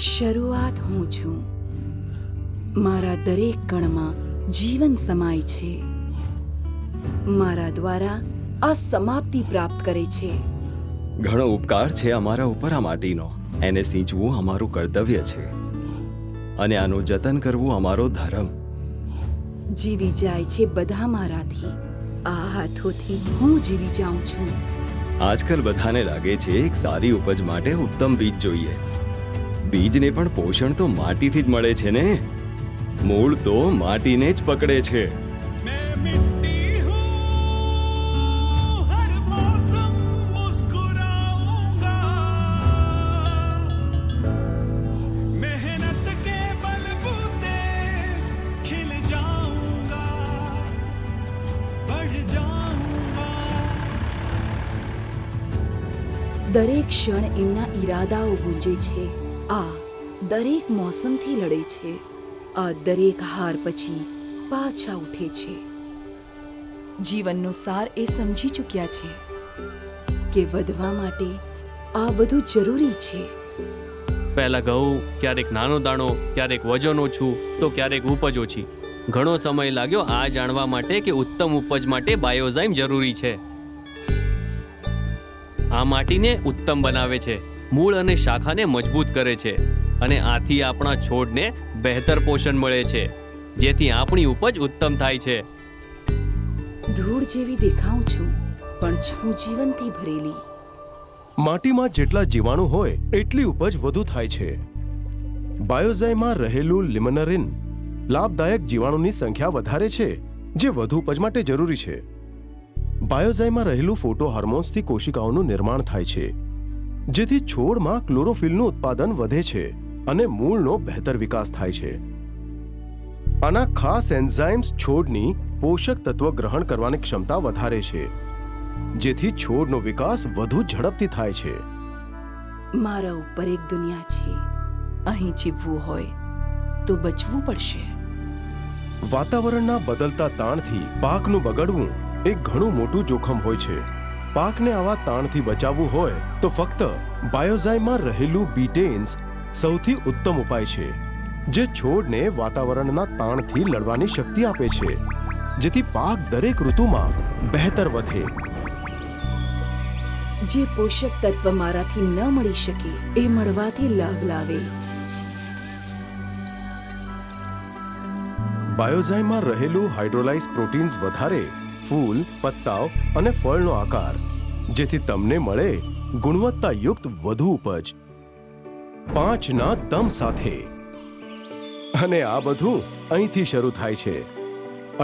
શરૂઆત હું છું. મારા દરેક કણમાં જીવન સમાય છે. મારા દ્વારા આ સમાપ્તિ પ્રાપ્ત કરે છે. ઘણો ઉપકાર છે અમારા ઉપર આ માટીનો. એને સિંચવું અમારું કર્તવ્ય છે અને આનું જતન કરવું અમારો ધર્મ. જીવી જાય છે બધા મારાથી. આ હાથોથી હું જીવી જાઉં છું. આજકાલ બધાને લાગે છે એક સારી ઉપજ માટે ઉત્તમ બીજ જોઈએ. બીજને પણ પોષણ તો માટીથી જ મળે છે ને. મૂળ તો માટીને જ પકડે છે. દરેક ક્ષણ એમના ઈરાદાઓ ગુંજે છે. આ દરેક મોસમથી લડે છે. આ દરેક હાર પછી પાછા ઉઠે છે. જીવનનો સાર એ સમજી ચૂક્યા છે કે વધવા માટે આ બધું જરૂરી છે. પહેલા ઘઉં, ક્યારેક નાનો દાણો, ક્યારેક વજન ઓછું તો ક્યારેક ઉપજ ઓછી. ઘણો સમય લાગ્યો આ જાણવા માટે કે ઉત્તમ ઉપજ માટે બાયોઝાઇમ જરૂરી છે. આ માટીને ઉત્તમ બનાવે છે, મૂળ અને શાખાને મજબૂત કરે છે અને આથી આપણા છોડને બહેતર પોષણ મળે છે, જેથી આપણી ઉપજ ઉત્તમ થાય છે. ધૂળ જેવી દેખાઉં છું પણ છું જીવનથી ભરેલી. માટીમાં જેટલા જીવાણુ હોય એટલી ઉપજ વધુ થાય છે. બાયોઝાઇમમાં રહેલું લિમનરિન લાભદાયક જીવાણુની સંખ્યા વધારે છે, જે વધુ ઉપજ માટે જરૂરી છે. બાયોઝાઇમમાં રહેલું ફોટો હાર્મોન્સથી કોશિકાઓનું નિર્માણ થાય છે, જેથી છોડમાં ક્લોરોફિલનું ઉત્પાદન વધે છે અને મૂળનો બહેતર વિકાસ થાય છે. આના ખાસ એન્ઝાઇમ્સ છોડની પોષક તત્વ ગ્રહણ કરવાની ક્ષમતા વધારે છે, જેથી છોડનો વિકાસ વધુ ઝડપથી થાય છે. મારા ઉપર એક દુનિયા છે. અહીં જીવવું હોય તો બચવું પડશે. વાતાવરણના બદલતા તાણથી પાકનું બગડવું એક ઘણું મોટું જોખમ હોય છે. પાકને આવા તાણથી બચાવવું હોય તો ફક્ત બાયોઝાઇમમાં રહેલું બીટેન્સ સૌથી ઉત્તમ ઉપાય છે, જે છોડને વાતાવરણના તાણથી લડવાની શક્તિ આપે છે, જેથી પાક દરેક ઋતુમાં બહેતર વધે. જે પોષક તત્વ મારાથી ન મળી શકે એ મળવાથી લાભ લાવે. બાયોઝાઇમમાં રહેલું હાઇડ્રોલાઇઝ પ્રોટીન્સ વધારે ફૂલ, પત્તાઓ અને ફળનો આકાર, જેથી તમને મળે ગુણવત્તાયુક્ત વધુ ઉપજ 5ના દમ સાથે. અને આ બધું અહીંથી શરૂ થાય છે.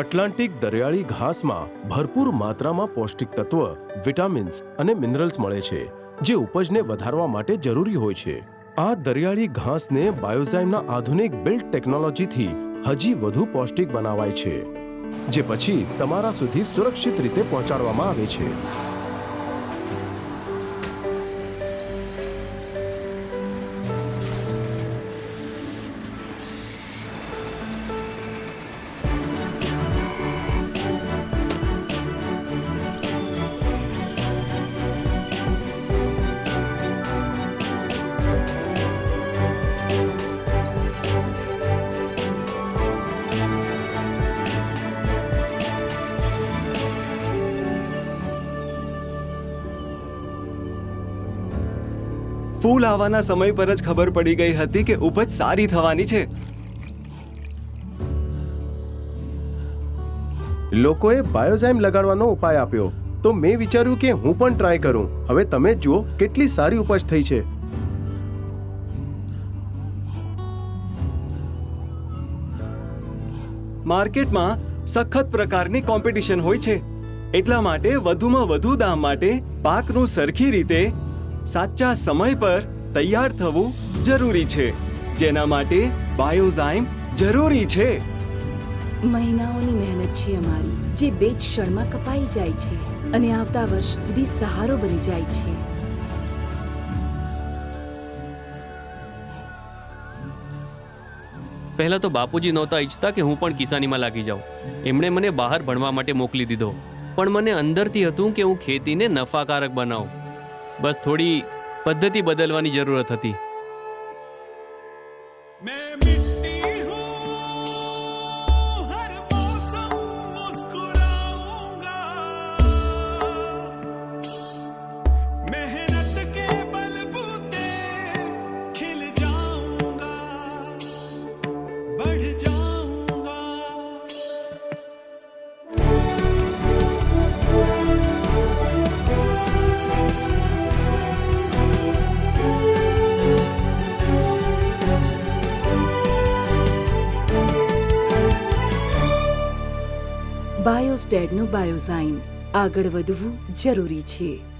એટલાન્ટિક દરિયાળી ઘાસમાં ભરપૂર માત્રામાં પૌષ્ટિક તત્વ, વિટામિન્સ અને મિનરલ્સ મળે છે, જે ઉપજને વધારવા માટે જરૂરી હોય છે. આ દરિયાળી ઘાસને બાયોઝાઇમના આધુનિક બિલ્ટ ટેકનોલોજીથી હજી વધુ પૌષ્ટિક બનાવાય છે, જે પછી તમારા સુધી સુરક્ષિત રીતે પહોંચાડવામાં આવે છે. ફૂલ આવવાના સમય પર જ ખબર પડી ગઈ હતી કે ઉપજ સારી થવાની છે. લોકોએ બાયોઝાઇમ લગાડવાનો ઉપાય આપ્યો, તો મેં વિચાર્યું કે હું પણ ટ્રાય કરું. હવે તમે જુઓ કેટલી સારી ઉપજ થઈ છે. માર્કેટમાં સખત પ્રકારની કોમ્પિટિશન હોય છે, એટલા માટે વધુમાં વધુ દામ માટે પાકનું સરખી રીતે સાચા સમય પર તૈયાર થવું જરૂરી છે, જેના માટે બાયોઝાઇમ જરૂરી છે. મહિનાઓની મહેનત છે અમારી, જે 2 ક્ષણમાં કપાઈ જાય છે અને આવતા વર્ષ સુધી સહારો બની જાય છે. પહેલા તો બાપુજી નહોતા ઈચ્છતા કે હું પણ કિસાનીમાં લાગી જાઉં. એમણે મને બહાર ભણવા માટે મોકલી દીધો, પણ મને અંદરથી હતું કે હું ખેતીને નફાકારક બનાવું. બસ થોડી પદ્ધતિ બદલવાની જરૂરત હતી. बढ़ जाऊंगा। બાયોસ્ટેડનું બાયોઝાઇમ આગળ વધવું જરૂરી છે.